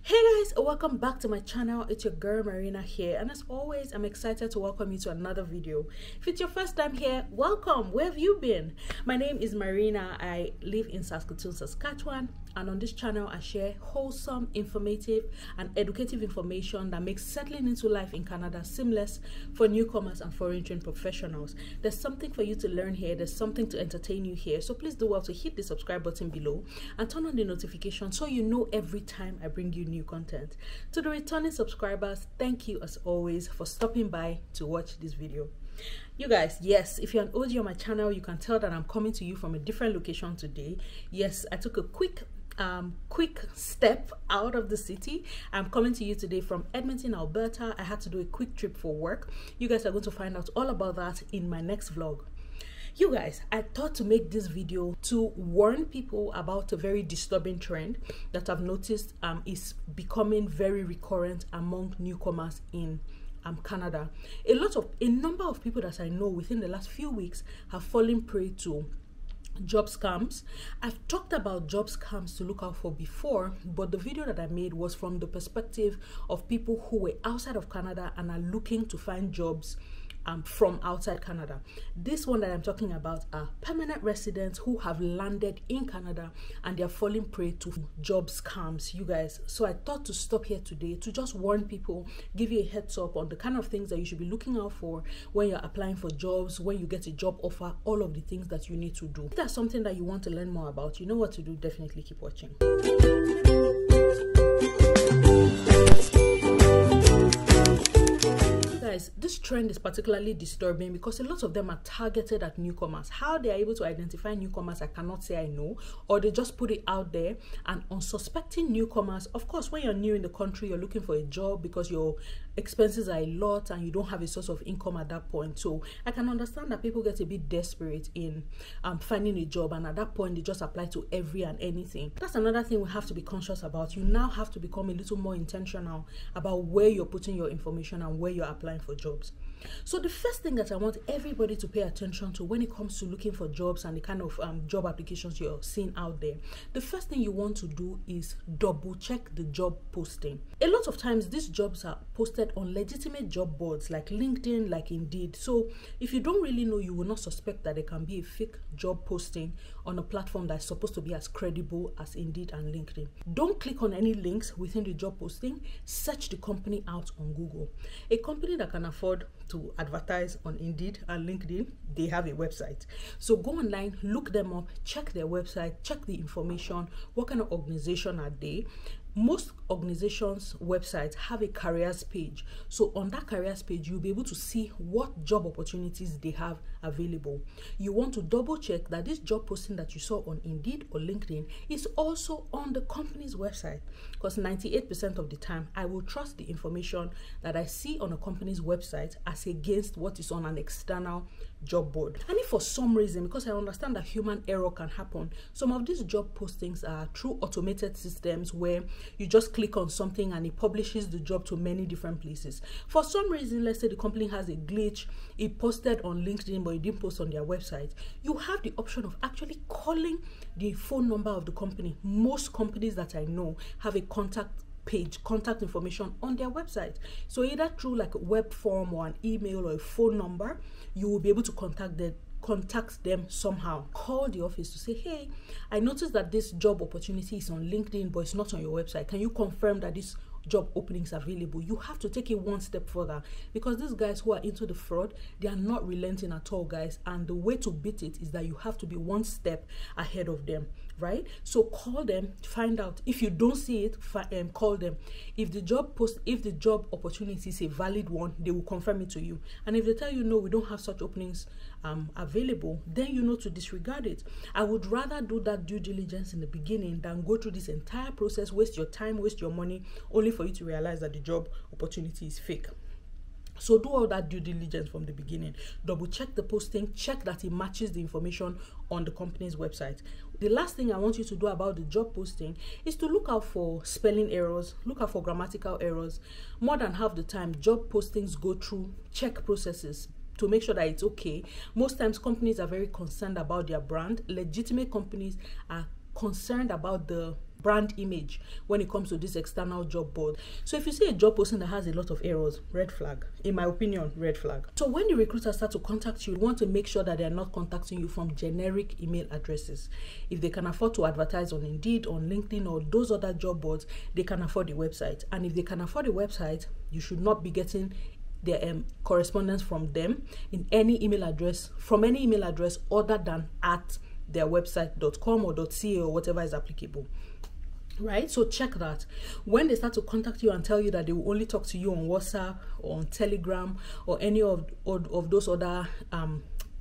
Hey guys, welcome back to my channel. It's your girl Marina here, and as always I'm excited to welcome you to another video. If it's your first time here, welcome. Where have you been? My name is Marina. I live in Saskatoon, Saskatchewan, and on this channel I share wholesome, informative and educative information that makes settling into life in Canada seamless for newcomers and foreign trained professionals. There's something for you to learn here, there's something to entertain you here, so please do well to hit the subscribe button below and turn on the notification so you know every time I bring you new content. To the returning subscribers, thank you as always for stopping by to watch this video. You guys, yes, if you're an OG on my channel, you can tell that I'm coming to you from a different location today. Yes, I took a quick step out of the city. I'm coming to you today from Edmonton, Alberta. I had to do a quick trip for work. You guys are going to find out all about that in my next vlog. You guys, I thought to make this video to warn people about a very disturbing trend that I've noticed is becoming very recurrent among newcomers in Canada. A number of people that I know within the last few weeks have fallen prey to job scams. I've talked about job scams to look out for before, but the video that I made was from the perspective of people who were outside of Canada and are looking to find jobs from outside Canada. This one that I'm talking about are permanent residents who have landed in Canada and they're falling prey to job scams, you guys. So I thought to stop here today to just warn people, give you a heads up on the kind of things that you should be looking out for when you're applying for jobs, when you get a job offer, all of the things that you need to do. If that's something that you want to learn more about, you know what to do. Definitely keep watching. Guys, this trend is particularly disturbing because a lot of them are targeted at newcomers. How they are able to identify newcomers, I cannot say I know, or they just put it out there. And unsuspecting newcomers, of course, when you're new in the country, you're looking for a job because your expenses are a lot and you don't have a source of income at that point. So I can understand that people get a bit desperate in finding a job, and at that point they just apply to every and anything. That's another thing we have to be conscious about. You now have to become a little more intentional about where you're putting your information and where you're applying for jobs. So the first thing that I want everybody to pay attention to when it comes to looking for jobs and the kind of job applications you're seeing out there, the first thing you want to do is double check the job posting. A lot of times these jobs are posted on legitimate job boards like LinkedIn, like Indeed. So if you don't really know, you will not suspect that there can be a fake job posting on a platform that's supposed to be as credible as Indeed and LinkedIn. Don't click on any links within the job posting. Search the company out on Google. A company that can afford to advertise on Indeed and LinkedIn, they have a website. So go online, look them up, check their website, check the information, what kind of organization are they. Most organizations' websites have a careers page. So on that careers page, you'll be able to see what job opportunities they have available. You want to double check that this job posting that you saw on Indeed or LinkedIn is also on the company's website, because 98% of the time I will trust the information that I see on a company's website as against what is on an external job board. And if for some reason, because I understand that human error can happen, some of these job postings are through automated systems where you just click on something and it publishes the job to many different places. For some reason, let's say the company has a glitch, it posted on LinkedIn but it didn't post on their website, you have the option of actually calling the phone number of the company. Most companies that I know have a contact page, contact information on their website. So either through like a web form or an email or a phone number, you will be able to contact them somehow. Call the office to say, hey, I noticed that this job opportunity is on LinkedIn but it's not on your website. Can you confirm that this job openings available? You have to take it one step further, because these guys who are into the fraud, they are not relenting at all, guys, and the way to beat it is that you have to be one step ahead of them, right? So call them, find out. If you don't see it, call them. If the job opportunity is a valid one, they will confirm it to you, and if they tell you no, we don't have such openings available, then you know to disregard it. I would rather do that due diligence in the beginning than go through this entire process, waste your time, waste your money, only for you to realize that the job opportunity is fake. So do all that due diligence from the beginning. Double check the posting, check that it matches the information on the company's website. The last thing I want you to do about the job posting is to look out for spelling errors, look out for grammatical errors. More than half the time, job postings go through check processes to make sure that it's okay. Most times companies are very concerned about their brand. Legitimate companies are concerned about the brand image when it comes to this external job board. So if you see a job posting that has a lot of errors, red flag. In my opinion, red flag. So when the recruiters start to contact you, you want to make sure that they're not contacting you from generic email addresses. If they can afford to advertise on Indeed, on LinkedIn, or those other job boards, they can afford the website. And if they can afford the website, you should not be getting their correspondence from them in any email address, from any email address other than at their website.com or .ca or whatever is applicable. Right? So check that. When they start to contact you and tell you that they will only talk to you on WhatsApp or on Telegram or any of those other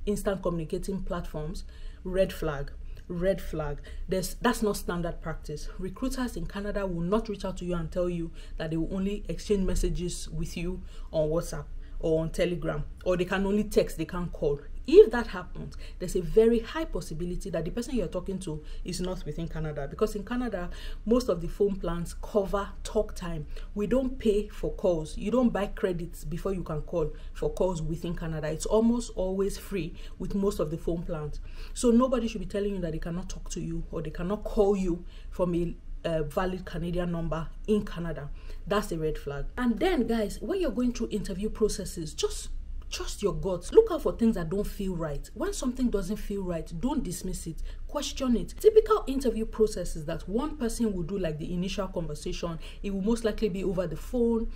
instant communicating platforms, red flag. Red flag. That's not standard practice. Recruiters in Canada will not reach out to you and tell you that they will only exchange messages with you on WhatsApp or on Telegram, or they can only text, they can't call. If that happens, there's a very high possibility that the person you're talking to is not within Canada, because in Canada, most of the phone plans cover talk time. We don't pay for calls. You don't buy credits before you can call for calls within Canada. It's almost always free with most of the phone plans. So nobody should be telling you that they cannot talk to you or they cannot call you from a valid Canadian number in Canada. That's a red flag. And then guys, when you're going through interview processes, just trust your guts. Look out for things that don't feel right. When something doesn't feel right, don't dismiss it. Question it. Typical interview process is that one person will do like the initial conversation. It will most likely be over the phone.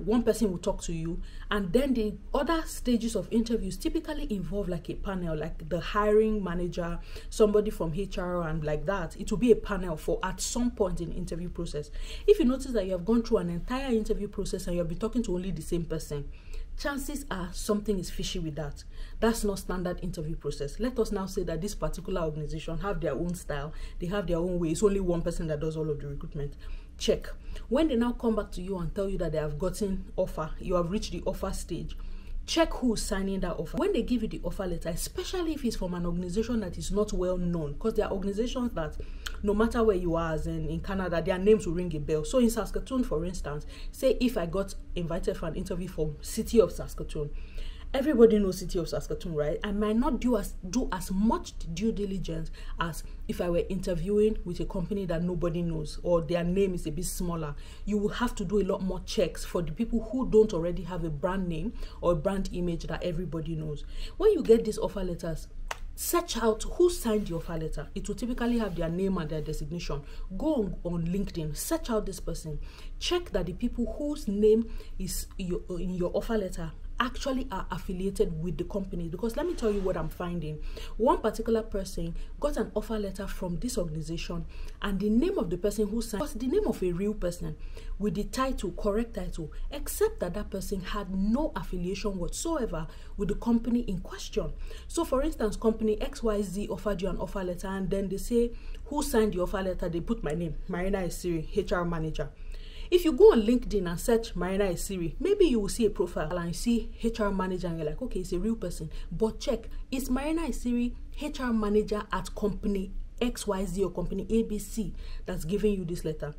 One person will talk to you, and then the other stages of interviews typically involve like a panel, like the hiring manager, somebody from HR, and like that. It will be a panel for at some point in the interview process. If you notice that you have gone through an entire interview process and you have been talking to only the same person, chances are something is fishy with that. That's not standard interview process. Let us now say that this particular organization have their own style, they have their own way. It's only one person that does all of the recruitment. Check. When they now come back to you and tell you that they have gotten offer, you have reached the offer stage, check who's signing that offer. When they give you the offer letter, especially if it's from an organization that is not well known, because there are organizations that no matter where you are, as in Canada, their names will ring a bell. So in Saskatoon, for instance, say if I got invited for an interview for City of Saskatoon, everybody knows City of Saskatoon, right? I might not do as much due diligence as if I were interviewing with a company that nobody knows or their name is a bit smaller. You will have to do a lot more checks for the people who don't already have a brand name or a brand image that everybody knows. When you get these offer letters, search out who signed the offer letter. It will typically have their name and their designation. Go on LinkedIn, search out this person. Check that the people whose name is in your offer letter actually are affiliated with the company, because let me tell you what I'm finding. One particular person got an offer letter from this organization, and the name of the person who signed was the name of a real person with the title, correct title, except that that person had no affiliation whatsoever with the company in question. So for instance, company XYZ offered you an offer letter, and then they say who signed the offer letter. They put my name, Marina Esiri, HR manager. If you go on LinkedIn and search Marina Esiri, maybe you will see a profile and you see HR manager and you're like, okay, it's a real person. But check, is Marina Esiri HR manager at company XYZ or company ABC that's giving you this letter?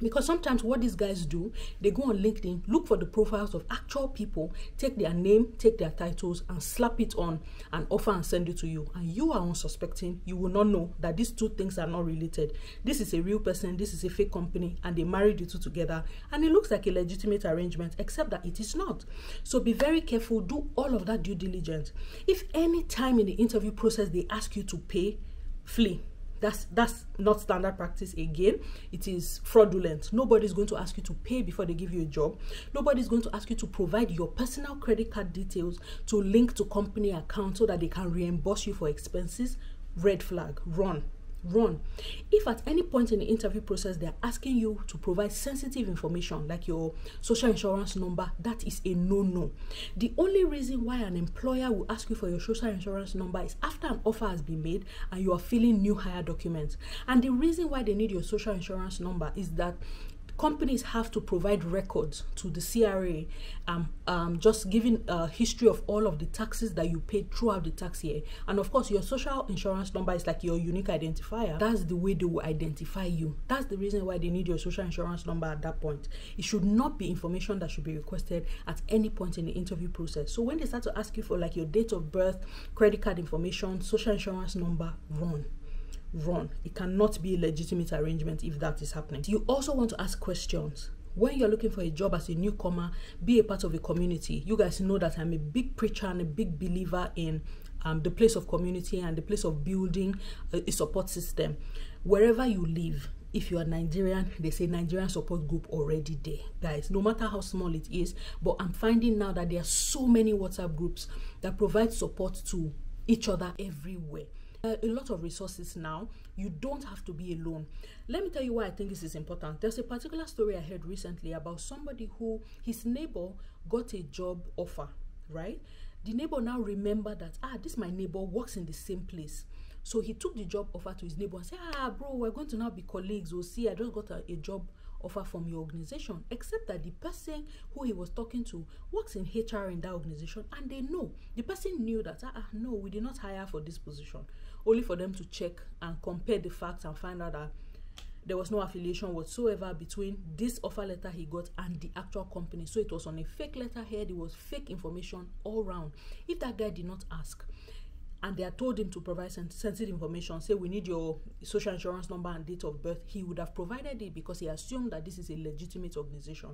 Because sometimes what these guys do, they go on LinkedIn, look for the profiles of actual people, take their name, take their titles, and slap it on an offer and send it to you. And you are unsuspecting. You will not know that these two things are not related. This is a real person, this is a fake company, and they married the two together. And it looks like a legitimate arrangement, except that it is not. So be very careful, do all of that due diligence. If any time in the interview process they ask you to pay, flee. That's not standard practice again. It is fraudulent. Nobody's going to ask you to pay before they give you a job. Nobody's going to ask you to provide your personal credit card details to link to company account so that they can reimburse you for expenses. Red flag. Run. If at any point in the interview process they're asking you to provide sensitive information like your social insurance number, that is a no-no. The only reason why an employer will ask you for your social insurance number is after an offer has been made and you are filling new hire documents. And the reason why they need your social insurance number is that companies have to provide records to the CRA, just giving a history of all of the taxes that you paid throughout the tax year. And of course, your social insurance number is like your unique identifier. That's the way they will identify you. That's the reason why they need your social insurance number at that point. It should not be information that should be requested at any point in the interview process. So when they start to ask you for like your date of birth, credit card information, social insurance number, run. It cannot be a legitimate arrangement if that is happening. You also want to ask questions. When you're looking for a job as a newcomer, be a part of a community. You guys know that I'm a big preacher and a big believer in the place of community and the place of building a support system. Wherever you live, if you are Nigerian, they say Nigerian support group already there. Guys, no matter how small it is, but I'm finding now that there are so many WhatsApp groups that provide support to each other everywhere. A lot of resources now. You don't have to be alone. Let me tell you why I think this is important. There's a particular story I heard recently about somebody who, his neighbor got a job offer, right? The neighbor now remembered that, this my neighbor works in the same place. So he took the job offer to his neighbor and said, bro, we're going to now be colleagues. We'll see, I just got a job offer from your organization, except that the person who he was talking to works in HR in that organization, and they know. The person knew that, no, we did not hire for this position, only for them to check and compare the facts and find out that there was no affiliation whatsoever between this offer letter he got and the actual company. So it was on a fake letterhead, it was fake information all around. If that guy did not ask, and they had told him to provide sensitive information, say we need your social insurance number and date of birth, he would have provided it because he assumed that this is a legitimate organization.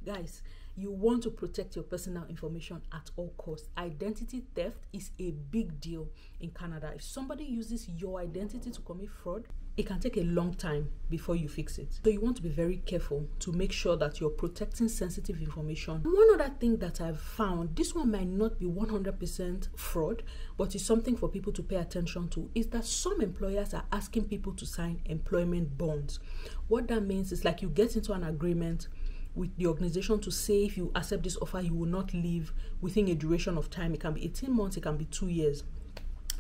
Guys, you want to protect your personal information at all costs. Identity theft is a big deal in Canada. If somebody uses your identity to commit fraud, it can take a long time before you fix it. So you want to be very careful to make sure that you're protecting sensitive information. One other thing that I've found, this one might not be 100% fraud, but it's something for people to pay attention to, is that some employers are asking people to sign employment bonds. What that means is like you get into an agreement with the organization to say if you accept this offer, you will not leave within a duration of time. It can be 18 months, it can be 2 years.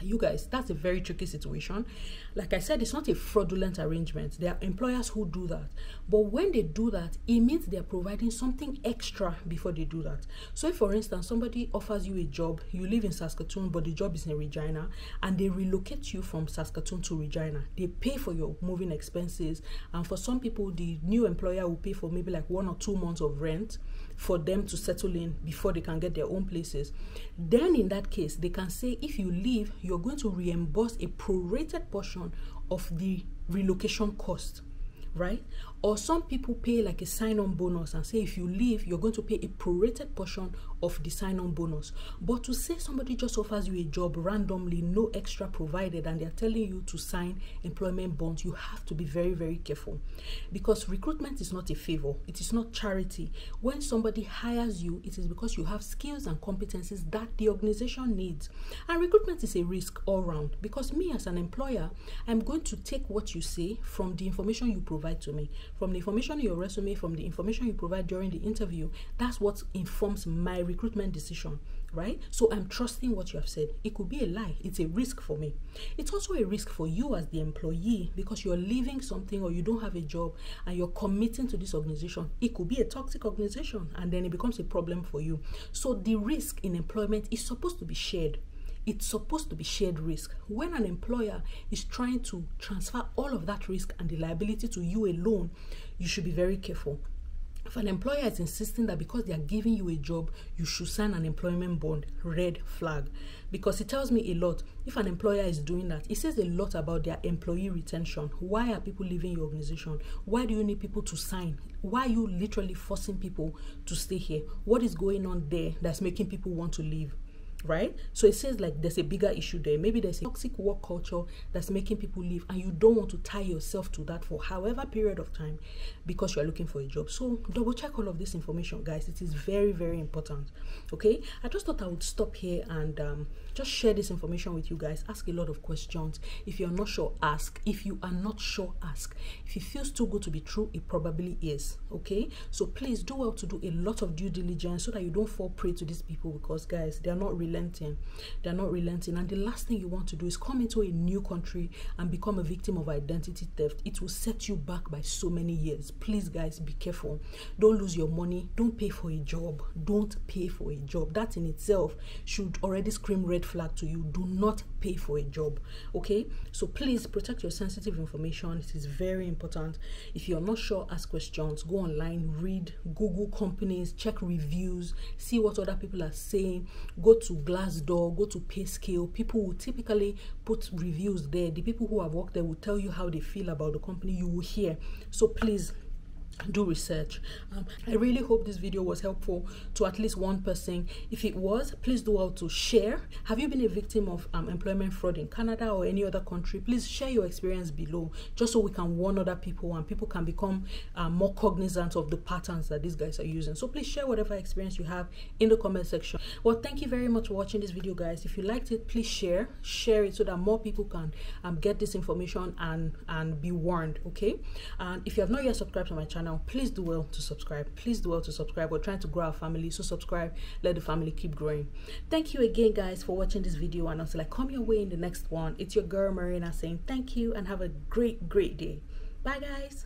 You guys, that's a very tricky situation. Like I said, it's not a fraudulent arrangement. There are employers who do that. But when they do that, it means they're providing something extra before they do that. So if, for instance, somebody offers you a job, you live in Saskatoon, but the job is in Regina, and they relocate you from Saskatoon to Regina. They pay for your moving expenses. And for some people, the new employer will pay for maybe like 1 or 2 months of rent for them to settle in before they can get their own places. Then in that case, they can say if you leave, you're going to reimburse a prorated portion of the relocation cost, right? Or some people pay like a sign-on bonus and say if you leave, you're going to pay a prorated portion of the sign-on bonus. But to say somebody just offers you a job randomly, no extra provided, and they're telling you to sign employment bonds, you have to be very, very careful, because recruitment is not a favor. It is not charity. When somebody hires you, it is because you have skills and competencies that the organization needs. And recruitment is a risk all around, because me as an employer, I'm going to take what you say from the information you provide to me, from the information in your resume, from the information you provide during the interview. That's what informs my recruitment decision, right? So I'm trusting what you have said. It could be a lie. It's a risk for me. It's also a risk for you as the employee, because you're leaving something or you don't have a job and you're committing to this organization. It could be a toxic organization and then it becomes a problem for you. So the risk in employment is supposed to be shared. It's supposed to be shared risk. When an employer is trying to transfer all of that risk and the liability to you alone, you should be very careful. If an employer is insisting that because they are giving you a job, you should sign an employment bond, red flag. Because it tells me a lot. If an employer is doing that, it says a lot about their employee retention. Why are people leaving your organization? Why do you need people to sign? Why are you literally forcing people to stay here? What is going on there that's making people want to leave? Right? So it says like there's a bigger issue there. Maybe there's a toxic work culture that's making people leave, and you don't want to tie yourself to that for however period of time because you're looking for a job. So double check all of this information, guys. It is very, very important. Okay, I just thought I would stop here and just share this information with you guys. Ask a lot of questions. If you're not sure, ask. If you are not sure, ask. If it feels too good to be true, it probably is. Okay, so please do well to do a lot of due diligence so that you don't fall prey to these people, because guys, they're not relenting. They're not relenting. And the last thing you want to do is come into a new country and become a victim of identity theft. It will set you back by so many years. Please, guys, be careful. Don't lose your money. Don't pay for a job. Don't pay for a job. That in itself should already scream red flag to you. Do not pay for a job. Okay, so please protect your sensitive information. It is very important. If you're not sure, ask questions. Go online, read, Google companies, check reviews, see what other people are saying. Go to Glassdoor, go to PayScale. People will typically put reviews there. The people who have worked there will tell you how they feel about the company. You will hear. So please do research. I really hope this video was helpful to at least one person. If it was, please do well to share. Have you been a victim of employment fraud in Canada or any other country? Please share your experience below, just so we can warn other people and people can become more cognizant of the patterns that these guys are using. So please share whatever experience you have in the comment section. Well, thank you very much for watching this video, guys. If you liked it, please share it so that more people can get this information and be warned. Okay, and if you have not yet subscribed to my channel, please do well to subscribe. Please do well to subscribe. We're trying to grow our family, so subscribe. Let the family keep growing. Thank you again, guys, for watching this video, and until I come your way in the next one, it's your girl Marina saying thank you and have a great day. Bye, guys.